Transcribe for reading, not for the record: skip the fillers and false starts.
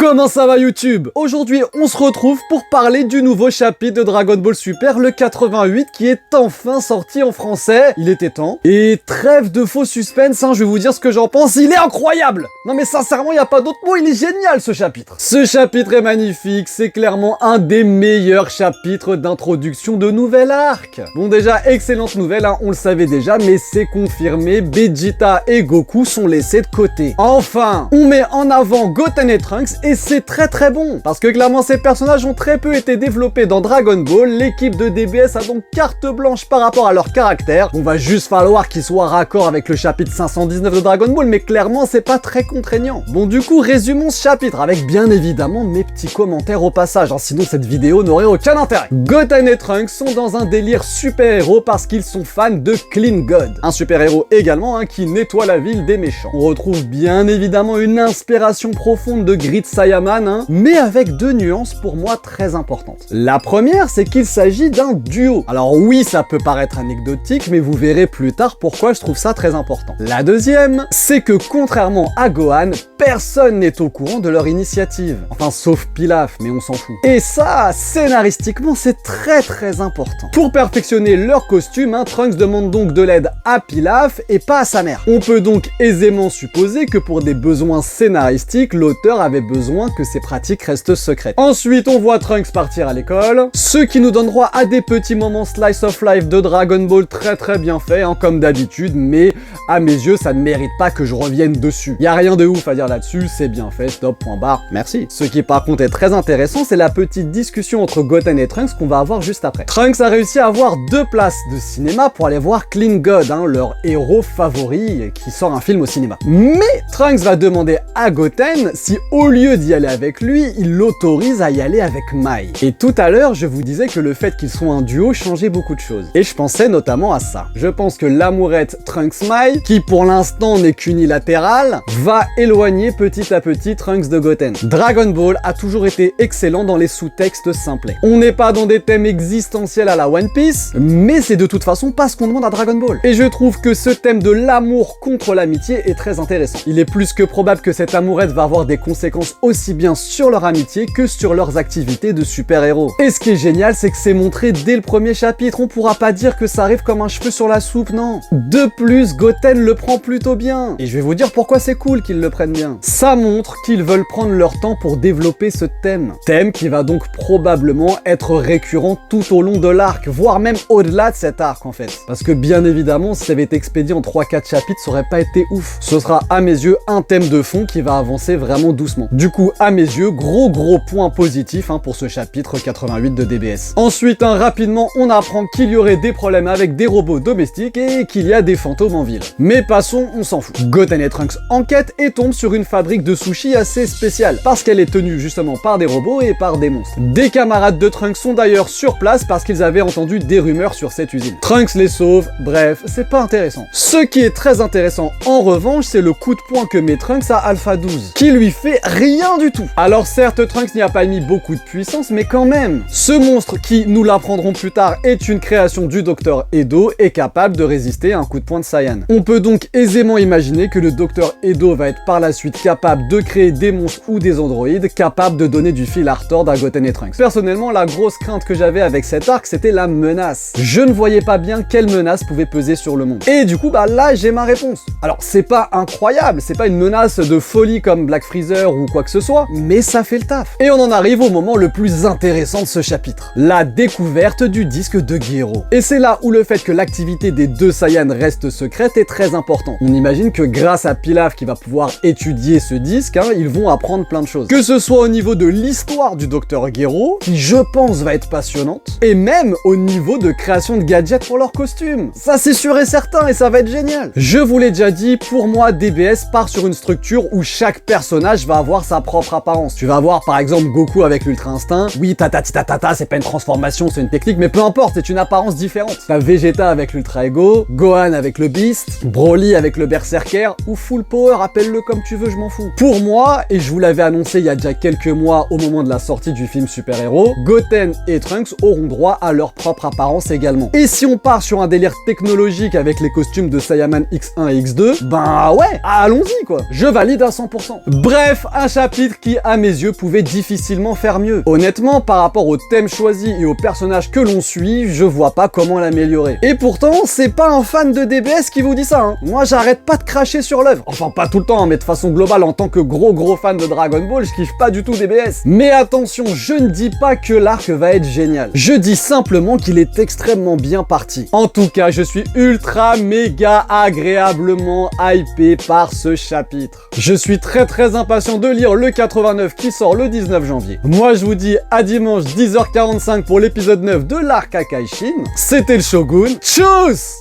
Comment ça va YouTube? Aujourd'hui, on se retrouve pour parler du nouveau chapitre de Dragon Ball Super, le 88, qui est enfin sorti en français. Il était temps. Et trêve de faux suspense, je vais vous dire ce que j'en pense, il est incroyable! Non mais sincèrement, il n'y a pas d'autre mot, il est génial ce chapitre! Ce chapitre est magnifique, c'est clairement un des meilleurs chapitres d'introduction de nouvel arc. Bon déjà, excellente nouvelle, on le savait déjà, mais c'est confirmé, Vegeta et Goku sont laissés de côté. Enfin, on met en avant Goten et Trunks, et c'est très bon, parce que clairement ces personnages ont très peu été développés dans Dragon Ball, l'équipe de DBS a donc carte blanche par rapport à leur caractère. On va juste falloir qu'ils soient raccord avec le chapitre 519 de Dragon Ball, mais clairement c'est pas très contraignant. Bon du coup, résumons ce chapitre avec bien évidemment mes petits commentaires au passage, sinon cette vidéo n'aurait aucun intérêt. Goten et Trunks sont dans un délire super-héros parce qu'ils sont fans de Clean God, un super-héros également qui nettoie la ville des méchants. On retrouve bien évidemment une inspiration profonde de Grid Saiyaman, mais avec deux nuances pour moi très importantes. La première, c'est qu'il s'agit d'un duo. Alors oui, ça peut paraître anecdotique, mais vous verrez plus tard pourquoi je trouve ça très important. La deuxième, c'est que contrairement à Gohan, personne n'est au courant de leur initiative. Enfin, sauf Pilaf, mais on s'en fout. Et ça, scénaristiquement, c'est très important. Pour perfectionner leur costume, Trunks demande donc de l'aide à Pilaf et pas à sa mère. On peut donc aisément supposer que pour des besoins scénaristiques, l'auteur avait besoin que ces pratiques restent secrètes. Ensuite, on voit Trunks partir à l'école, ce qui nous donne droit à des petits moments slice of life de Dragon Ball très bien fait, comme d'habitude, mais à mes yeux, ça ne mérite pas que je revienne dessus. Y a rien de ouf à dire là-dessus, c'est bien fait, stop, point barre, merci. Ce qui par contre est très intéressant, c'est la petite discussion entre Goten et Trunks qu'on va avoir juste après. Trunks a réussi à avoir 2 places de cinéma pour aller voir Clean God, leur héros favori qui sort un film au cinéma. Mais Trunks va demander à Goten si au lieu d'y aller avec lui, il l'autorise à y aller avec Mai. Et tout à l'heure, je vous disais que le fait qu'ils soient un duo changeait beaucoup de choses. Et je pensais notamment à ça. Je pense que l'amourette Trunks-Mai, qui pour l'instant n'est qu'unilatérale, va éloigner petit à petit Trunks de Goten. Dragon Ball a toujours été excellent dans les sous-textes simplets. On n'est pas dans des thèmes existentiels à la One Piece, mais c'est de toute façon pas ce qu'on demande à Dragon Ball. Et je trouve que ce thème de l'amour contre l'amitié est très intéressant. Il est plus que probable que cette amourette va avoir des conséquences aussi bien sur leur amitié que sur leurs activités de super-héros. Et ce qui est génial, c'est que c'est montré dès le premier chapitre, on pourra pas dire que ça arrive comme un cheveu sur la soupe, non. De plus, Goten le prend plutôt bien. Et je vais vous dire pourquoi c'est cool qu'ils le prennent bien. Ça montre qu'ils veulent prendre leur temps pour développer ce thème. Thème qui va donc probablement être récurrent tout au long de l'arc, voire même au-delà de cet arc en fait. Parce que bien évidemment, si ça avait été expédié en 3-4 chapitres, ça aurait pas été ouf. Ce sera à mes yeux un thème de fond qui va avancer vraiment doucement. Du coup, à mes yeux, gros point positif pour ce chapitre 88 de DBS. Ensuite, rapidement, on apprend qu'il y aurait des problèmes avec des robots domestiques et qu'il y a des fantômes en ville. Mais passons, on s'en fout. Goten et Trunks enquêtent et tombent sur une fabrique de sushis assez spéciale, parce qu'elle est tenue justement par des robots et par des monstres. Des camarades de Trunks sont d'ailleurs sur place parce qu'ils avaient entendu des rumeurs sur cette usine. Trunks les sauve, bref, c'est pas intéressant. Ce qui est très intéressant en revanche, c'est le coup de poing que met Trunks à Alpha 12, qui lui fait rien du tout. Alors certes, Trunks n'y a pas mis beaucoup de puissance, mais quand même. Ce monstre qui, nous l'apprendrons plus tard, est une création du Dr Edo, est capable de résister à un coup de poing de Saiyan. On peut donc aisément imaginer que le Dr Edo va être par la suite capable de créer des monstres ou des androïdes capables de donner du fil à retordre à Goten et Trunks. Personnellement, la grosse crainte que j'avais avec cet arc, c'était la menace. Je ne voyais pas bien quelle menace pouvait peser sur le monde. Et du coup, là, j'ai ma réponse. Alors, c'est pas incroyable, c'est pas une menace de folie comme Black Freezer ou quoi que ce soit, mais ça fait le taf. Et on en arrive au moment le plus intéressant de ce chapitre, la découverte du disque de Gero. Et c'est là où le fait que l'activité des deux Saiyans reste secrète est très important. On imagine que grâce à Pilaf qui va pouvoir étudier ce disque, ils vont apprendre plein de choses. Que ce soit au niveau de l'histoire du Dr Gero, qui je pense va être passionnante, et même au niveau de création de gadgets pour leurs costumes. Ça c'est sûr et certain et ça va être génial. Je vous l'ai déjà dit, pour moi DBS part sur une structure où chaque personnage va avoir sa propre apparence. Tu vas avoir par exemple Goku avec l'Ultra Instinct, oui tata, c'est pas une transformation, c'est une technique, mais peu importe, c'est une apparence différente. T'as Vegeta avec l'Ultra Ego, Gohan avec le Beast, Broly avec le Berserker, ou Full Power, appelle-le comme tu veux, je m'en fous. Pour moi, et je vous l'avais annoncé il y a déjà quelques mois au moment de la sortie du film Super Héros, Goten et Trunks auront droit à leur propre apparence également. Et si on part sur un délire technologique avec les costumes de Saiyaman X1 et X2, ouais, allons-y quoi, je valide à 100%. Bref, un chapitre chapitre qui, à mes yeux, pouvait difficilement faire mieux. Honnêtement, par rapport au thème choisi et aux personnages que l'on suit, je vois pas comment l'améliorer. Et pourtant, c'est pas un fan de DBS qui vous dit ça, hein. Moi, j'arrête pas de cracher sur l'œuvre. Enfin, pas tout le temps, hein, mais de façon globale, en tant que gros fan de Dragon Ball, je kiffe pas du tout DBS. Mais attention, je ne dis pas que l'arc va être génial. Je dis simplement qu'il est extrêmement bien parti. En tout cas, je suis ultra méga agréablement hypé par ce chapitre. Je suis très impatient de lire le 89 qui sort le 19 janvier. Moi, je vous dis à dimanche 10h45 pour l'épisode 9 de l'arc Akaishin. C'était le Shogun. Tchuss!